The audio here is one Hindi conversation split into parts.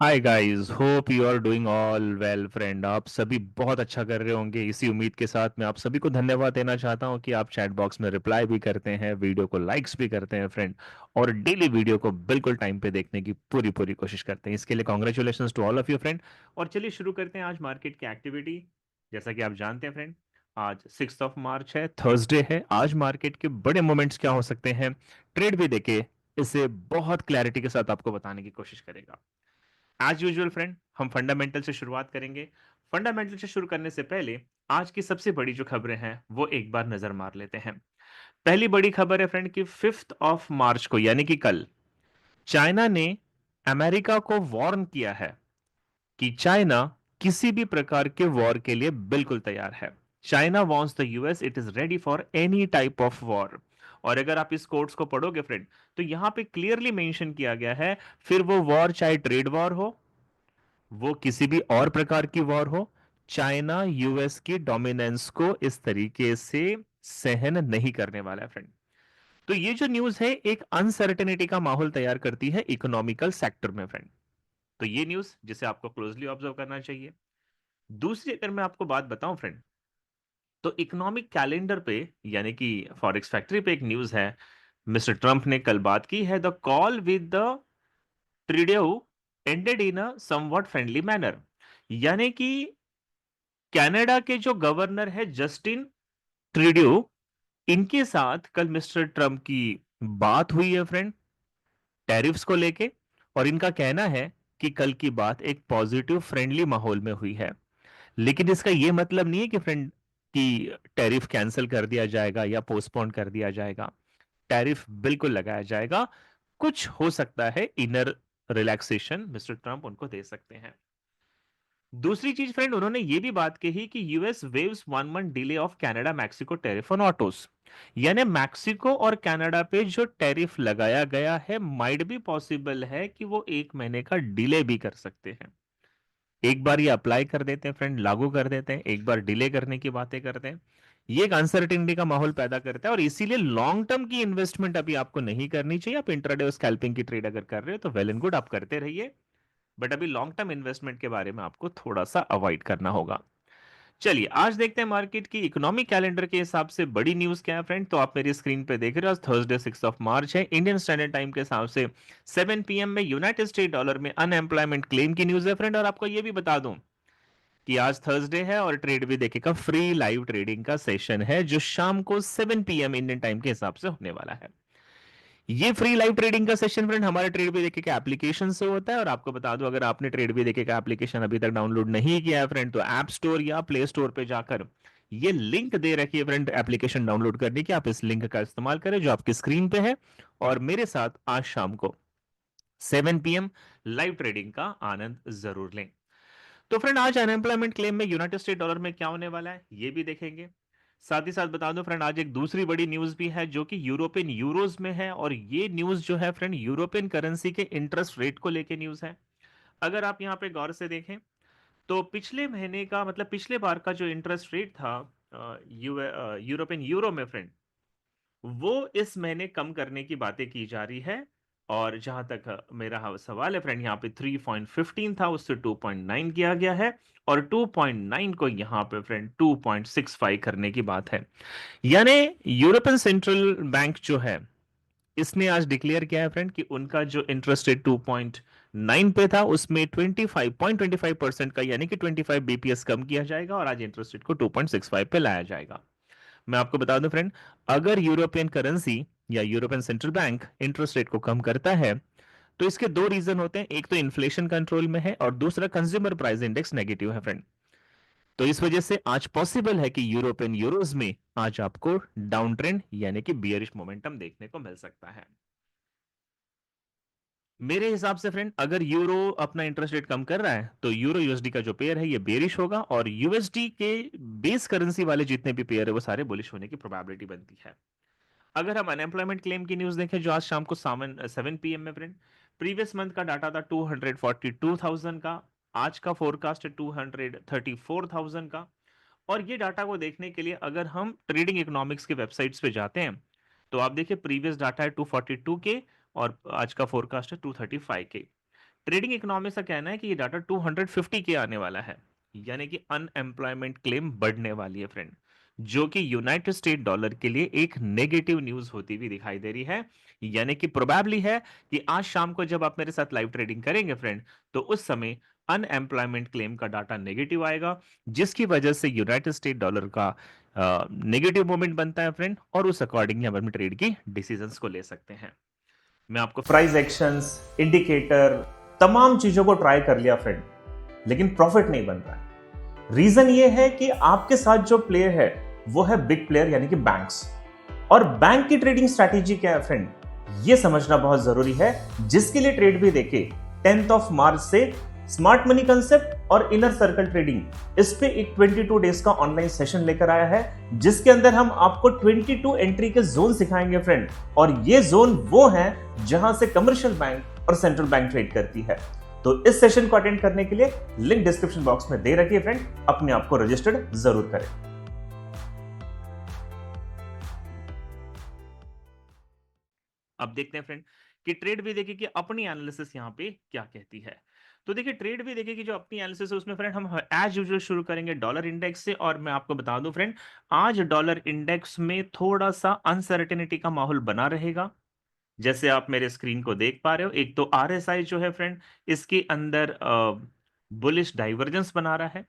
Hi guys, hope you are doing all well friend. आप सभी बहुत अच्छा कर रहे होंगे। इसी उम्मीद के साथ मैं आप सभी को धन्यवाद देना चाहता हूं कि आप चैट बॉक्स में रिप्लाई भी करते हैं, वीडियो को लाइक्स भी करते हैं फ्रेंड, और डेली वीडियो को बिल्कुल टाइम पे देखने की पूरी पूरी कोशिश करते हैं। इसके लिए congratulations to all of you friend. और चलिए शुरू करते हैं आज मार्केट की एक्टिविटी। जैसा कि आप जानते हैं फ्रेंड, आज 6 मार्च है, थर्सडे है। आज मार्केट के बड़े मोमेंट्स क्या हो सकते हैं, ट्रेड भी देके इसे बहुत क्लैरिटी के साथ आपको बताने की कोशिश करेगा। एज यूजुअल फ्रेंड, हम फंडामेंटल से शुरुआत करेंगे। फंडामेंटल से शुरू करने से पहले आज की सबसे बड़ी जो खबरें हैं वो एक बार नजर मार लेते हैं। पहली बड़ी खबर है फ्रेंड कि 5 मार्च को यानी कि कल चाइना ने अमेरिका को वार्न किया है कि चाइना किसी भी प्रकार के वॉर के लिए बिल्कुल तैयार है। China wants the US it is ready for any type of war. और अगर आप इस कोट्स को पढ़ोगे फ्रेंड, तो यहां पे क्लियरली मेंशन किया गया है, फिर वो वॉर चाहे ट्रेड वॉर हो, वो किसी भी और प्रकार की वॉर हो, चाइना यूएस की डोमिनेंस को इस तरीके से सहन नहीं करने वाला है फ्रेंड। तो ये जो न्यूज है एक अनसर्टेनिटी का माहौल तैयार करती है इकोनॉमिकल सेक्टर में फ्रेंड। तो ये न्यूज जिसे आपको क्लोजली ऑब्जर्व करना चाहिए। दूसरी अगर मैं आपको बात बताऊं फ्रेंड, तो इकोनॉमिक कैलेंडर पे यानी कि फॉरेक्स फैक्ट्री पे एक न्यूज है। मिस्टर ट्रंप ने कल बात की है, the call with the Trudeau ended in a somewhat friendly manner. यानी कि कनाडा के जो गवर्नर है जस्टिन ट्रूडेऊ, इनके साथ कल मिस्टर ट्रंप की बात हुई है फ्रेंड, टैरिफ्स को लेके। और इनका कहना है कि कल की बात एक पॉजिटिव फ्रेंडली माहौल में हुई है। लेकिन इसका यह मतलब नहीं है कि फ्रेंड कि टैरिफ कैंसिल कर दिया जाएगा या पोस्टपोन कर दिया जाएगा। टैरिफ बिल्कुल लगाया जाएगा। कुछ हो सकता है इनर रिलैक्सेशन मिस्टर ट्रंप उनको दे सकते हैं। दूसरी चीज फ्रेंड, उन्होंने ये भी बात कही कि US waves 1 month delay of Canada Mexico tariff on autos. यानी मैक्सिको और कनाडा पे जो टैरिफ लगाया गया है, माइट भी पॉसिबल है कि वो 1 महीने का डिले भी कर सकते हैं। एक बार ये अप्लाई कर देते हैं फ्रेंड, लागू कर देते हैं, एक बार डिले करने की बातें करते हैं। ये एक अनसर्टिनिटी का माहौल पैदा करता है, और इसीलिए लॉन्ग टर्म की इन्वेस्टमेंट अभी आपको नहीं करनी चाहिए। आप इंट्राडे और स्कैल्पिंग की ट्रेड अगर कर रहे हो तो वेल एंड गुड, आप करते रहिए। बट अभी लॉन्ग टर्म इन्वेस्टमेंट के बारे में आपको थोड़ा सा अवॉइड करना होगा। चलिए आज देखते हैं मार्केट की इकोनॉमिक कैलेंडर के हिसाब से बड़ी न्यूज क्या है फ्रेंड। तो आप मेरी स्क्रीन पे देख रहे हो, आज थर्सडे 6 मार्च है। इंडियन स्टैंडर्ड टाइम के हिसाब से 7 PM में यूनाइटेड स्टेट डॉलर में अनएम्प्लॉयमेंट क्लेम की न्यूज है फ्रेंड। और आपको ये भी बता दूं कि आज थर्सडे है और ट्रेड भी देखेगा, फ्री लाइव ट्रेडिंग का सेशन है जो शाम को 7 PM इंडियन टाइम के हिसाब से होने वाला है। ये फ्री लाइव ट्रेडिंग का सेशन फ्रेंड हमारे ट्रेड भी देखे के एप्लीकेशन से होता है। और आपको बता दूं, अगर आपने ट्रेड भी देखे का एप्लीकेशन अभी तक डाउनलोड नहीं किया है फ्रेंड, तो ऐप स्टोर या प्ले स्टोर पे जाकर ये लिंक दे रखी है फ्रेंड एप्लीकेशन डाउनलोड करने की। आप इस लिंक का इस्तेमाल करें जो आपकी स्क्रीन पे है, और मेरे साथ आज शाम को 7 PM लाइव ट्रेडिंग का आनंद जरूर लें। तो फ्रेंड आज अनएम्प्लॉयमेंट क्लेम में यूनाइटेड स्टेट डॉलर में क्या होने वाला है ये भी देखेंगे। साथ ही साथ बता दो फ्रेंड, आज एक दूसरी बड़ी न्यूज भी है जो कि यूरोपियन यूरोज में है। और ये न्यूज जो है फ्रेंड, यूरोपियन करेंसी के इंटरेस्ट रेट को लेके न्यूज है। अगर आप यहाँ पे गौर से देखें, तो पिछले महीने का मतलब पिछले बार का जो इंटरेस्ट रेट था यूरोपियन यूरो में फ्रेंड, वो इस महीने कम करने की बातें की जा रही है। और जहां तक मेरा सवाल है फ्रेंड, यहाँ पे 3.15 था, उससे 2.9 किया गया है। और 2.9 को यहाँ पे फ्रेंड 2.65 करने की बात है। यानी यूरोपियन सेंट्रल बैंक जो है, इसने आज डिक्लेयर किया है फ्रेंड कि उनका जो इंटरेस्ट रेट 2.9 पे था, उसमें 25.25% का यानी कि 25 बीपीएस कम किया जाएगा, और आज इंटरेस्ट रेट को 2.65 पे लाया जाएगा। मैं आपको बता दूं फ्रेंड, अगर यूरोपियन करेंसी या European central bank interest rate को कम करता है, तो इसके दो रीजन होते हैं। एक तो इन्फ्लेशन कंट्रोल में है, और दूसरा कंज्यूमर प्राइस इंडेक्स नेगेटिव है फ्रेंड। तो इस वजह से आज पॉसिबल है कि यूरोपियन यूरोज में आज आपको डाउन ट्रेंड यानी कि बियरिश मोमेंटम देखने को मिल सकता है। मेरे हिसाब से फ्रेंड, अगर यूरो अपना इंटरेस्ट रेट कम कर रहा है, तो यूरो यूएसडी का जो पेयर है ये बेरिश होगा, और यूएसडी के बेस करेंसी वाले जितने भी पेयर है वो सारे बुलिश होने की प्रोबेबिलिटी बनती है। अगर हम अनएम्प्लॉयमेंट क्लेम की न्यूज देखें जो आज शाम को 7 PM में फ्रेंड, प्रीवियस मंथ का डाटा था 242,000 का। आज का फोरकास्ट है 234,000 का। और ये डाटा को देखने के लिए अगर हम ट्रेडिंग इकोनॉमिक्स के वेबसाइट्स पे जाते हैं तो आप देखिए प्रीवियस डाटा है 242 के और आज का फोरकास्ट है 235 के। ट्रेडिंग इकोनॉमिक्स का कहना है कि ये डाटा 250 के आने वाला है, यानी कि अनएम्प्लॉयमेंट क्लेम बढ़ने वाली है फ्रेंड, जो कि यूनाइटेड स्टेट डॉलर के लिए एक नेगेटिव न्यूज होती हुई दिखाई दे रही है। यानी कि प्रोबेबली है कि आज शाम को जब आप मेरे साथ लाइव ट्रेडिंग करेंगे फ्रेंड, तो उस समय अनएम्प्लॉयमेंट क्लेम का डाटा नेगेटिव आएगा, जिसकी वजह से यूनाइटेड स्टेट डॉलर का नेगेटिव मोमेंट बनता है फ्रेंड, और उस अकॉर्डिंगली हम अपने ट्रेड की डिसीजंस को ले सकते हैं। मैं आपको प्राइस एक्शंस, इंडिकेटर, तमाम चीजों को ट्राई कर लिया फ्रेंड, लेकिन प्रॉफिट नहीं बन रहा है। रीजन ये है कि आपके साथ जो प्लेयर है वो है बिग प्लेयर यानी कि बैंक्स। और बैंक की ट्रेडिंग स्ट्रैटेजी क्या है फ्रेंड, ये समझना बहुत जरूरी है। जिसके लिए ट्रेड भी देखे 10th ऑफ मार्च से स्मार्ट मनी कंसेप्ट और इनर सर्कल ट्रेडिंग, इस पे एक 22 डेज का ऑनलाइन सेशन लेकर आया है, जिसके अंदर हम आपको 22 एंट्री के जोन सिखाएंगे फ्रेंड। और ये जोन वो हैं जहां से कमर्शियल बैंक और सेंट्रल बैंक ट्रेड करती है। तो इस सेशन को अटेंड करने के लिए लिंक डिस्क्रिप्शन बॉक्स में दे रखिए फ्रेंड, अपने आप को रजिस्टर्ड जरूर करें। अब देखते हैं फ्रेंड कि ट्रेड भी देखिए कि अपनी एनालिसिस यहाँ पे क्या कहती है। तो देखिए ट्रेड भी देखिए कि जो अपनी एनालिसिस है उसमें फ्रेंड हम एज यूजुअल शुरू करेंगे डॉलर इंडेक्स से। और मैं आपको बता दूं फ्रेंड, आज डॉलर इंडेक्स में थोड़ा सा अनसर्टेनिटी का माहौल बना रहेगा। जैसे आप मेरे स्क्रीन को देख पा रहे हो, एक तो आरएसआई जो है फ्रेंड, इसके अंदर बुलिश डाइवर्जेंस बना रहा है,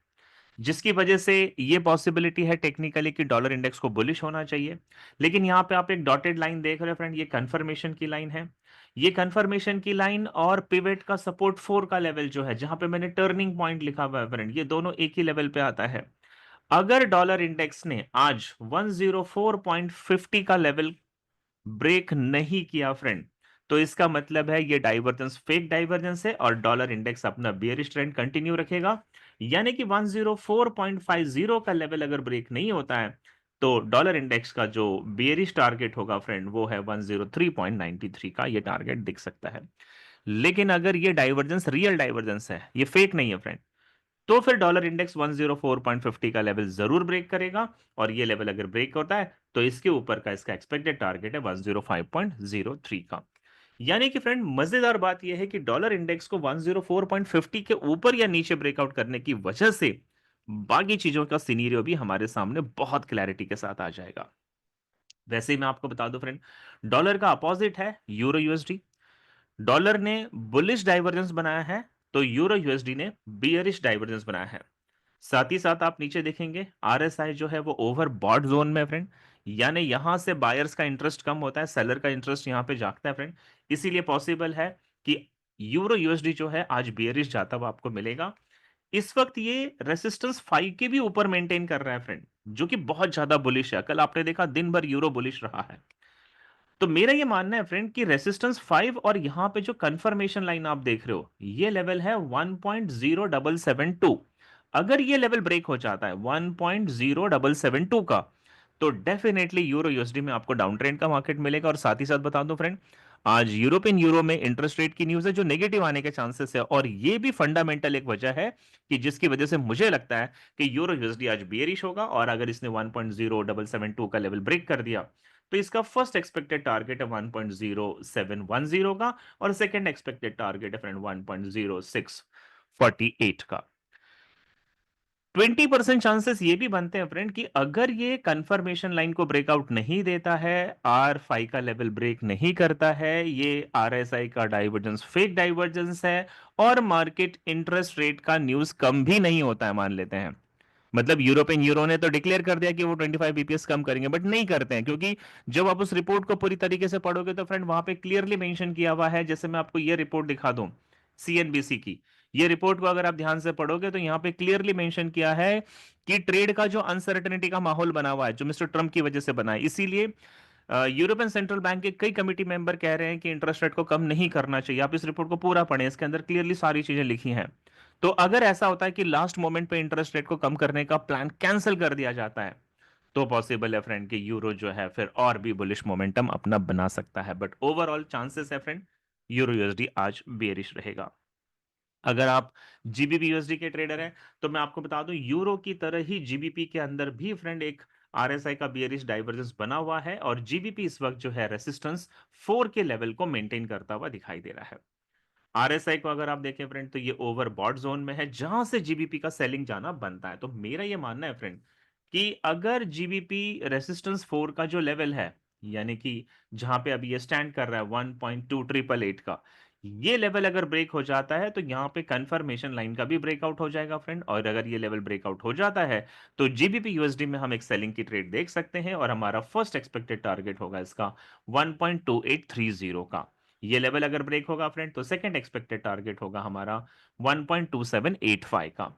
जिसकी वजह से ये पॉसिबिलिटी है टेक्निकली कि डॉलर इंडेक्स को बुलिश होना चाहिए। लेकिन यहाँ पे आप एक डॉटेड लाइन देख रहे हो फ्रेंड, ये कंफर्मेशन की लाइन है। ये कंफर्मेशन की लाइन और पिवट का सपोर्ट 4 का लेवल जो है, जहां पे मैंने टर्निंग पॉइंट लिखा हुआ है फ्रेंड, ये दोनों एक ही लेवल पे आता है। अगर डॉलर इंडेक्स ने आज 104.50 का लेवल ब्रेक नहीं किया फ्रेंड, तो इसका मतलब है ये डाइवर्जेंस फेक डाइवर्जेंस है और डॉलर इंडेक्स अपना बियरिश ट्रेंड कंटिन्यू रखेगा। यानी कि 104.50 का लेवल अगर ब्रेक नहीं होता है तो डॉलर इंडेक्स का जो बियरिश टारगेट होगा फ्रेंड वो है 103.93 का, ये टारगेट दिख सकता है। लेकिन अगर ये डाइवर्जेंस रियल डाइवर्जेंस है, ये फेक नहीं है फ्रेंड, तो फिर डॉलर इंडेक्स 104.50 का लेवल जरूर ब्रेक करेगा। और ये लेवल अगर ब्रेक होता है तो इसके ऊपर का इसका एक्सपेक्टेड टारगेट है 105.03 का। यानी कि फ्रेंड मजेदार बात यह है कि डॉलर इंडेक्स को 104.50 के ऊपर या नीचे ब्रेकआउट करने की वजह से बाकी चीजों का सिनेरियो भी हमारे सामने बहुत क्लैरिटी के साथ आ जाएगा। वैसे ही मैं आपको बता दूं फ्रेंड, डॉलर का अपोजिट है यूरो यूएसडी। डॉलर ने बुलिश डाइवर्जेंस बनाया है तो यूरो यूएसडी ने बियरिश डाइवर्जेंस बनाया है। साथ ही साथ आप नीचे देखेंगे आरएसआई जो है वो ओवर बॉट जोन में फ्रेंड, यानी यहां से बायर्स का इंटरेस्ट कम होता है, सेलर का इंटरेस्ट यहां पे जागता है फ्रेंड। इसीलिए पॉसिबल है कि यूरो यूएसडी जो है आज बियरिश जाता हुआ आपको मिलेगा। इस वक्त ये रेसिस्टेंस 5 के भी ऊपर मेंटेन कर रहा है फ्रेंड, जो कि बहुत ज्यादा बुलिश है। कल आपने देखा दिन भर यूरो बुलिश रहा है। तो मेरा ये मानना है फ्रेंड कि रेसिस्टेंस 5 और यहां पे जो कंफर्मेशन लाइन आप देख रहे हो ये लेवल है 1.0772। अगर ये लेवल ब्रेक हो जाता है 1.0772 का, तो डेफिनेटली यूरो यूएसडी में आपको डाउन ट्रेंड का मार्केट मिलेगा। और साथ ही साथ बता दूं फ्रेंड, आज यूरोपियन यूरो में इंटरेस्ट रेट की न्यूज है जो नेगेटिव आने के चांसेस है, और ये भी फंडामेंटल एक वजह है कि जिसकी वजह से मुझे लगता है कि यूरो यूएसडी आज बियरिश होगा। और अगर इसने 1.0772 का लेवल ब्रेक कर दिया तो इसका फर्स्ट एक्सपेक्टेड टारगेट है 1.0710 का, और सेकंड एक्सपेक्टेड टारगेट है फ्रेंड 1.0648 का। 20% चांसेस ये भी बनते हैं फ्रेंड कि अगर ये कंफर्मेशन लाइन को ब्रेकआउट नहीं देता है, R5 का लेवल ब्रेक नहीं करता है, ये RSI का डाइवर्जेंस फेक डाइवर्जेंस है, और मार्केट इंटरेस्ट रेट का न्यूज कम भी नहीं होता है, मान लेते हैं, मतलब यूरोपियन यूरो ने तो डिक्लेयर कर दिया कि वो 25 बीपीएस कम करेंगे, बट नहीं करते हैं, क्योंकि जब आप उस रिपोर्ट को पूरी तरीके से पढ़ोगे तो फ्रेंड वहां पे क्लियरली मेंशन किया हुआ है। जैसे मैं आपको ये रिपोर्ट दिखा दूं सीएनबीसी की, ये रिपोर्ट को अगर आप ध्यान से पढ़ोगे तो यहाँ पे क्लियरली मेंशन किया है कि ट्रेड का जो अनसर्टेनिटी का माहौल बना हुआ है, जो मिस्टर ट्रंप की वजह से बना है, इसीलिए यूरोपियन सेंट्रल बैंक के कई कमेटी मेंबर कह रहे हैं कि इंटरेस्ट रेट को कम नहीं करना चाहिए। आप इस रिपोर्ट को पूरा पढ़ें, इसके अंदर क्लियरली सारी चीजें लिखी हैं। तो अगर ऐसा होता है कि लास्ट मोमेंट पे इंटरेस्ट रेट को कम करने का प्लान कैंसिल कर दिया जाता है, तो पॉसिबल है फ्रेंड कि यूरो जो है फिर और भी बुलिश मोमेंटम अपना बना सकता है। बट ओवरऑल चांसेस है फ्रेंड यूरो यूएसडी आज बेरिश रहेगा। अगर आप जीबीपी यूएसडी के ट्रेडर हैं तो मैं आपको बता दूं यूरो की तरह ही जीबीपी के अंदर भी फ्रेंड एक आरएसआई का बियरिश डाइवर्जेंस बना हुआ है और जीबीपी इस वक्त जो है रेसिस्टेंस 4 के लेवल को मेंटेन करता हुआ दिखाई दे रहा है। आरएसआई को अगर आप देखें फ्रेंड तो ये ओवरबॉट जोन में है जहां से जीबीपी का सेलिंग जाना बनता है। तो मेरा ये मानना है फ्रेंड कि अगर जीबीपी रेसिस्टेंस 4 का जो लेवल है यानी कि जहां पे अभी ये स्टैंड कर रहा है 1.2888 का ये लेवल अगर ब्रेक हो जाता है तो यहाँ पे कंफर्मेशन लाइन का भी ब्रेकआउट हो जाएगा फ्रेंड। और अगर ये लेवल ब्रेकआउट हो जाता है तो जीबीपी यूएसडी में हम एक सेलिंग की ट्रेड देख सकते हैं और हमारा फर्स्ट एक्सपेक्टेड टारगेट होगा इसका 1.2830 का। ये लेवल अगर ब्रेक होगा फ्रेंड तो सेकंड एक्सपेक्टेड टारगेट होगा हमारा 1.2785 का।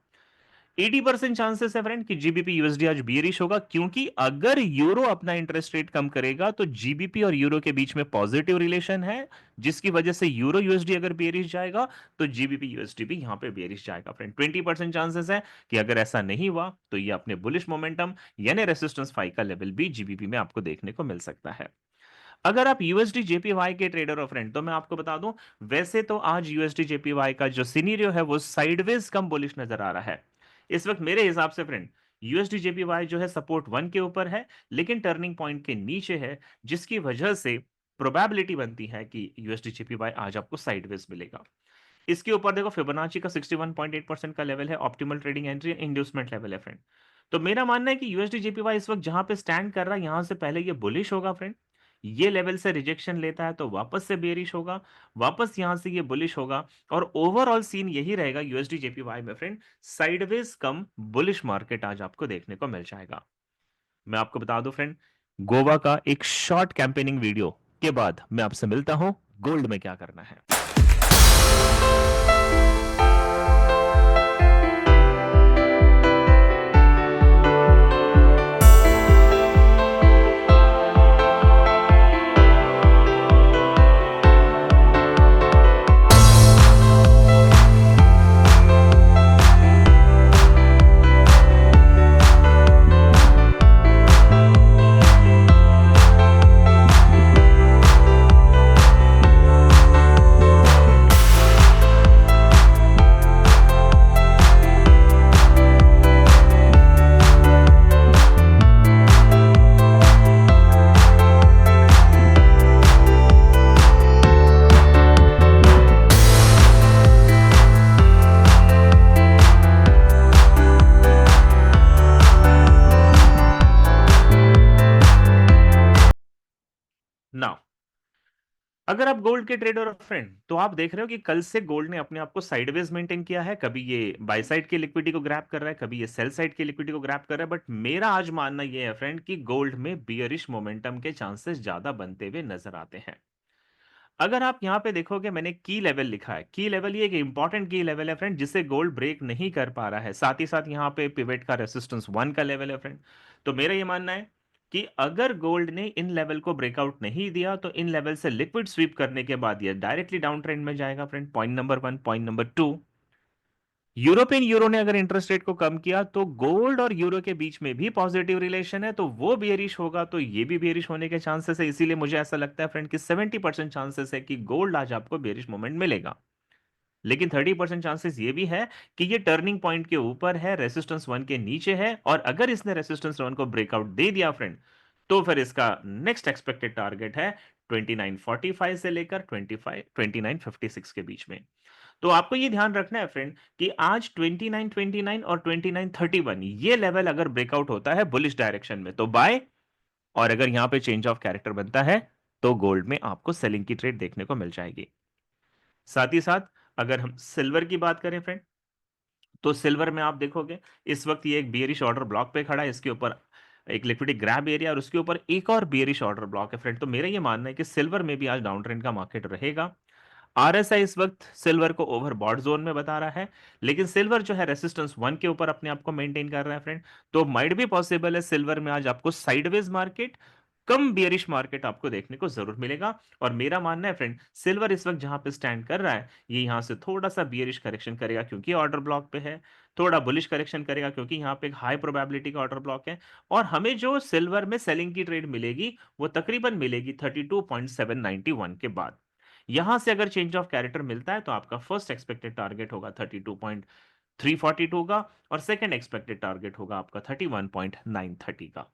80% चांसेस है फ्रेंड कि जीबीपी यूएसडी आज बियरिश होगा क्योंकि अगर यूरो अपना इंटरेस्ट रेट कम करेगा तो जीबीपी और यूरो के बीच में पॉजिटिव रिलेशन है जिसकी वजह से यूरो यूएसडी अगर बियरिश जाएगा तो जीबीपी यूएसडी भी यहां पे बियरिश जाएगा फ्रेंड। 20% चांसेस है कि अगर ऐसा नहीं हुआ तो ये अपने बुलिश मोमेंटम यानी रेसिस्टेंस 5 का लेवल भी जीबीपी में आपको देखने को मिल सकता है। अगर आप यूएसडी जेपीवाई के ट्रेडर हो फ्रेंड तो मैं आपको बता दूं वैसे तो आज यूएसडी जेपीवाई का जो सिनेरियो है वो साइडवेज कम बुलिश नजर आ रहा है इस वक्त मेरे हिसाब से फ्रेंड। यूएसडी जेपीवाई जो है सपोर्ट 1 के ऊपर है लेकिन टर्निंग पॉइंट के नीचे है जिसकी वजह से प्रोबेबिलिटी बनती है कि यूएसडी जेपीवाई आज आपको साइडवेज मिलेगा। इसके ऊपर देखो फिबोनाची का 61.8% का लेवल है optimal trading entry inducement level है फ्रेंड। तो मेरा मानना है कि यूएसडी जेपीवाई इस वक्त जहां पे स्टैंड कर रहा है यहां से पहले ये बुलिश होगा फ्रेंड। ये लेवल से रिजेक्शन लेता है तो वापस से बेरिश होगा वापस यहां से ये बुलिश होगा और ओवरऑल सीन यही रहेगा यूएसडी जेपीवाई में फ्रेंड साइडवेज कम बुलिश मार्केट आज आपको देखने को मिल जाएगा। मैं आपको बता दूं फ्रेंड गोवा का एक शॉर्ट कैंपेनिंग वीडियो के बाद मैं आपसे मिलता हूं गोल्ड में क्या करना है। नाउ अगर आप गोल्ड के ट्रेडर हो फ्रेंड तो आप देख रहे हो कि कल से गोल्ड ने अपने आप को साइडवेज मेंटेन किया है। कभी ये बाय साइड की लिक्विडिटी को ग्रैब कर रहा है कभी ये सेल साइड की लिक्विडिटी को ग्रैब कर रहा है बट मेरा आज मानना यह है फ्रेंड कि गोल्ड में बियरिश मोमेंटम के चांसेस ज्यादा बनते हुए नजर आते हैं। अगर आप यहां पे देखोगे मैंने की लेवल लिखा है की लेवल ये एक इंपॉर्टेंट की लेवल है फ्रेंड जिसे गोल्ड ब्रेक नहीं कर पा रहा है। साथ ही साथ यहां पे पिवट का रेसिस्टेंस 1 का लेवल है फ्रेंड। तो मेरा ये मानना है कि अगर गोल्ड ने इन लेवल को ब्रेकआउट नहीं दिया तो इन लेवल से लिक्विड स्वीप करने के बाद ये डायरेक्टली डाउन ट्रेंड में जाएगा friend. Point number 1। Point number 2 European euro ने अगर इंटरेस्ट रेट को कम किया तो गोल्ड और यूरो के बीच में भी पॉजिटिव रिलेशन है तो वो बियरिश होगा तो ये भी बियरिश होने के चांसेस है। इसीलिए मुझे ऐसा लगता है फ्रेंड कि 70% चांसेस है कि गोल्ड आज आपको बियरिश मोमेंट मिलेगा लेकिन 30% चांसेस ये भी है कि ये टर्निंग पॉइंट के ऊपर है रेसिस्टेंस 1 के नीचे है और अगर इसने रेसिस्टेंस 1 को ब्रेकआउट दे दिया फ्रेंड तो फिर इसका नेक्स्ट एक्सपेक्टेड टारगेट है 2945 से लेकर 2956 के बीच में। तो आपको ये ध्यान रखना है फ्रेंड कि आज 2929 और 2931 ये लेवल अगर ब्रेकआउट होता है बुलिश डायरेक्शन में तो बाय और अगर यहां पे चेंज ऑफ कैरेक्टर बनता है तो गोल्ड में आपको सेलिंग की ट्रेड देखने को मिल जाएगी। साथ ही साथ अगर हम सिल्वर की बात करें फ्रेंड तो सिल्वर में आप देखोगे इस वक्त ये एक बियरिश ऑर्डर ब्लॉक पे खड़ा है। इसके ऊपर एक लिक्विडिटी ग्रैब एरिया और उसके ऊपर एक और बियरिश ऑर्डर ब्लॉक है फ्रेंड। तो मेरा ये मानना है कि सिल्वर में भी आज डाउन ट्रेंड का मार्केट रहेगा। आरएसआई इस वक्त सिल्वर को ओवरबॉट जोन में बता रहा है लेकिन सिल्वर जो है रेसिस्टेंस 1 के ऊपर अपने आप को मेंटेन कर रहा है फ्रेंड। तो माइट भी पॉसिबल है सिल्वर में आज आपको साइडवेज मार्केट कम बियरिश मार्केट आपको देखने को जरूर मिलेगा। और मेरा मानना है फ्रेंड सिल्वर इस वक्त जहां पे स्टैंड कर रहा है ये यहां से थोड़ा सा बियरिश करेक्शन करेगा क्योंकि ऑर्डर ब्लॉक पे है। थोड़ा बुलिश करेक्शन करेगा क्योंकि यहां पे एक हाई प्रोबेबिलिटी का ऑर्डर ब्लॉक है और हमें जो सिल्वर में सेलिंग की ट्रेड मिलेगी वो तकरीबन मिलेगी 32.791 के बाद। यहां से अगर चेंज ऑफ कैरेक्टर मिलता है तो आपका फर्स्ट एक्सपेक्टेड टारगेट होगा 32.342 का और सेकंड एक्सपेक्टेड टारगेट होगा आपका 31.930 का।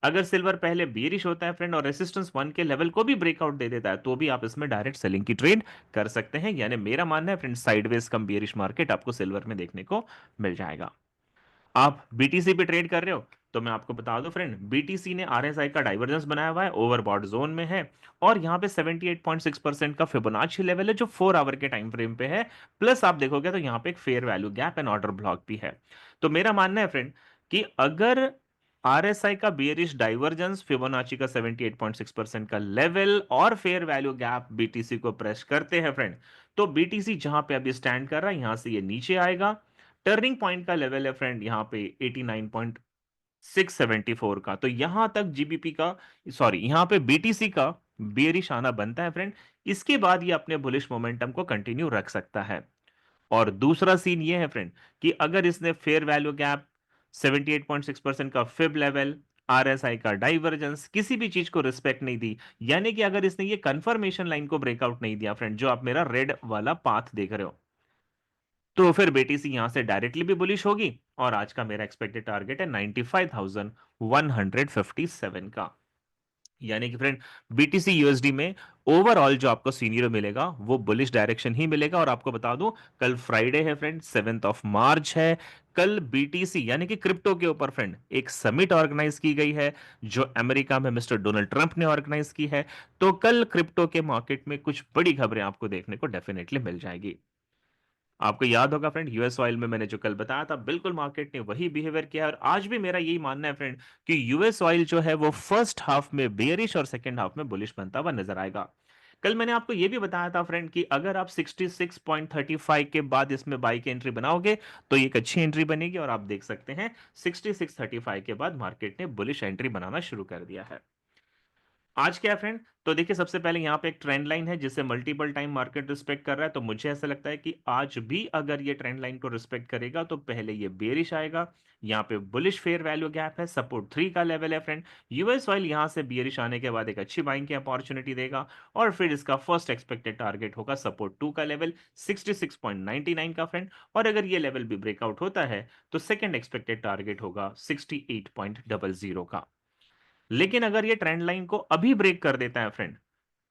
अगर सिल्वर पहले बेरिश होता है फ्रेंड और रेसिस्टेंस 1 के लेवल को भी ब्रेकआउट दे देता है तो भी आप इसमें डायरेक्ट सेलिंग की ट्रेड कर सकते हैं। यानी मेरा मानना है फ्रेंड साइडवेज कम बेरिश मार्केट आपको सिल्वर में देखने को मिल जाएगा। आप बीटीसी पे ट्रेड कर रहे हो तो मैं आपको बता दूं फ्रेंड, बीटीसी ने आरएसआई का डाइवर्जेंस बनाया हुआ है, ओवरबॉट जोन में है और यहां पे 78.6% का फिबोनाची लेवल है जो 4 आवर के टाइम फ्रेम पे है। प्लस आप देखोगे तो यहां पे एक fair value gap and order block भी है। तो मेरा मानना है फ्रेंड कि अगर आरएसआई का बियरिश डाइवर्जेंस फिबोनाची का 78.6% का लेवल और फेयर वैल्यू गैप बीटीसी को प्रेस करते हैं फ्रेंड, तो बीटीसी जहां पे अभी स्टैंड कर रहा है यहां से ये नीचे आएगा। टर्निंग पॉइंट का लेवल है फ्रेंड यहां पे 89.674 का, तो यहां तक जीबीपी का, सॉरी यहां पे बीटीसी का बेरिश आना बनता है फ्रेंड। इसके बाद ये अपने बुलिश मोमेंटम को कंटिन्यू रख सकता है। और दूसरा सीन ये है फ्रेंड कि अगर इसने फेयर वैल्यू गैप 78.6% का फिब लेवल आरएसआई का डाइवर्जेंस किसी भी चीज को रिस्पेक्ट नहीं दी, यानी कि अगर इसने ये कंफर्मेशन लाइन को ब्रेकआउट नहीं दिया फ्रेंड, जो आप मेरा रेड वाला पाथ देख रहे हो, तो फिर बीटीसी यहां से डायरेक्टली भी बुलिश होगी और आज का मेरा एक्सपेक्टेड टारगेट है 95,157 का। यानी कि फ्रेंड बीटीसी यूएसडी में ओवरऑल जो आपको सीनियर मिलेगा वो बुलिश डायरेक्शन ही मिलेगा। और आपको बता दूं कल फ्राइडे है फ्रेंड, 7 मार्च है। कल बीटीसी यानी कि क्रिप्टो के ऊपर फ्रेंड एक समिट ऑर्गेनाइज की गई है जो अमेरिका में मिस्टर डोनाल्ड ट्रंप ने ऑर्गेनाइज की है। तो कल क्रिप्टो के मार्केट में कुछ बड़ी खबरें आपको देखने को डेफिनेटली मिल जाएगी। आपको याद होगा फ्रेंड, यूएस ऑयल में मैंने जो कल बताया था बिल्कुल मार्केट ने वही बिहेवियर किया है और आज भी मेरा यही मानना है फ्रेंड कि यूएस ऑयल जो है वो फर्स्ट हाफ में बेयरिश और सेकंड हाफ में बुलिश बनता हुआ नजर आएगा। कल मैंने आपको यह भी बताया था फ्रेंड कि अगर आप 66.35 के बाद इसमें बाई की एंट्री बनाओगे तो ये एक अच्छी एंट्री बनेगी और आप देख सकते हैं 66.35 के बाद मार्केट ने बुलिश एंट्री बनाना शुरू कर दिया है। आज क्या है फ्रेंड, तो देखिए सबसे पहले यहाँ पे एक ट्रेंड लाइन है जिसे मल्टीपल टाइम मार्केट रिस्पेक्ट कर रहा है, तो मुझे ऐसा लगता है कि आज भी अगर ये ट्रेंड लाइन को रिस्पेक्ट करेगा तो पहले ये बेरिश आएगा। यहाँ पे बुलिश फेयर वैल्यू गैप है, सपोर्ट 3 का लेवल है फ्रेंड। यूएस ऑयल यहाँ से बेरिश आने के बाद एक अच्छी बाइंग की अपॉर्चुनिटी देगा और फिर इसका फर्स्ट एक्सपेक्टेड टारगेट होगा सपोर्ट 2 का लेवल 66.99 का फ्रेंड। और अगर ये लेवल भी ब्रेकआउट होता है तो सेकेंड एक्सपेक्टेड टारगेट होगा 68.00 का। लेकिन अगर ये ट्रेंड लाइन को अभी ब्रेक कर देता है फ्रेंड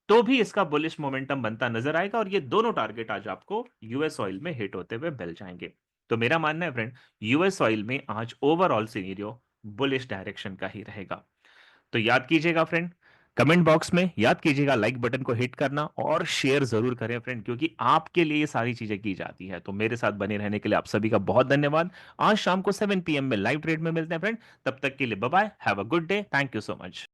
तो भी इसका बुलिश मोमेंटम बनता नजर आएगा और ये दोनों टारगेट आज आपको यूएस ऑयल में हिट होते हुए मिल जाएंगे। तो मेरा मानना है फ्रेंड यूएस ऑयल में आज ओवरऑल सिनेरियो बुलिश डायरेक्शन का ही रहेगा। तो याद कीजिएगा फ्रेंड, कमेंट बॉक्स में याद कीजिएगा लाइक बटन को हिट करना और शेयर जरूर करें फ्रेंड, क्योंकि आपके लिए ये सारी चीजें की जाती है। तो मेरे साथ बने रहने के लिए आप सभी का बहुत धन्यवाद। आज शाम को 7 PM में लाइव ट्रेड में मिलते हैं फ्रेंड, तब तक के लिए bye bye, have a good day, thank you so much.